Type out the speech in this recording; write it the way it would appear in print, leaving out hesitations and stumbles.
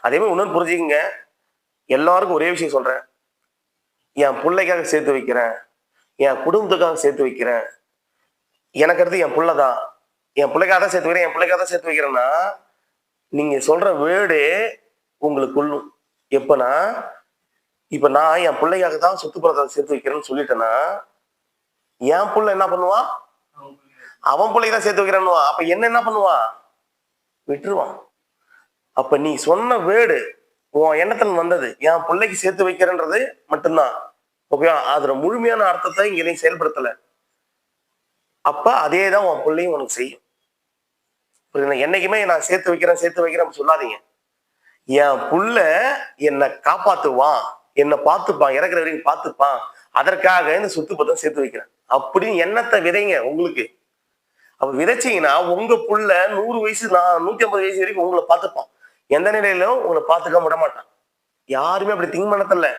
அதே மாதிரி இன்னொன்னு புரிஞ்சுக்கங்க. எல்லாருக்கும் ஒரே விஷயம் சொல்றேன். என் புள்ளைக்காக சேர்த்து வைக்கிறேன். என் குடும்பத்துக்காக சேர்த்து வைக்கிறேன். எனக்கு அடுத்து என் புள்ள தான். என் பிள்ளைக்காக தான் சேர்த்து வைக்கிறேன், என் பிள்ளைக்காக தான் சேர்த்து வைக்கிறேன்னா, நீங்க சொல்ற வேர்டே உங்களுக்கு கொல்லும். எப்பன்னா, இப்ப நான் என் பிள்ளைக்காக தான் சொத்து பத்திரத்தை சேர்த்து வைக்கிறேன்னு சொல்லிட்டேன்னா, என் புள்ள என்ன பண்ணுவான்? அவன் பிள்ளைக்கு தான் சேர்த்து வைக்கிறான்னுவான். அப்ப என்ன பண்ணுவான்? விட்டுருவான். அப்ப நீ சொன்ன வேர்டு உன் எண்ணத்துல வந்தது என் பிள்ளைக்கு சேர்த்து வைக்கிறேன்றது மட்டும்தான். ஓகேவா? அதுல முழுமையான அர்த்தத்தை இங்க நீ செயல்படுத்தல. அப்ப அதேதான் உன் பிள்ளையும் உனக்கு செய்யும். என்னைக்குமே நான் சேர்த்து வைக்கிறேன் சொல்லாதீங்க. என் புள்ள என்னை காப்பாத்துவான், என்னை பார்த்துப்பான், இறக்குற வரைக்கும் பார்த்துப்பான், அதற்காக இந்த சொத்து பத்திரம் சேர்த்து வைக்கிறேன் அப்படின்னு எண்ணத்தை விதைங்க உங்களுக்கு. அப்ப விதைச்சீங்கன்னா உங்க புள்ள 100 வயசு 150 வயசு வரைக்கும் உங்களை பார்த்துப்பான். எந்த நிலையிலும் உங்களை பார்த்துக்க விட மாட்டான். யாருமே அப்படி திங்க் பண்ணதில்ல.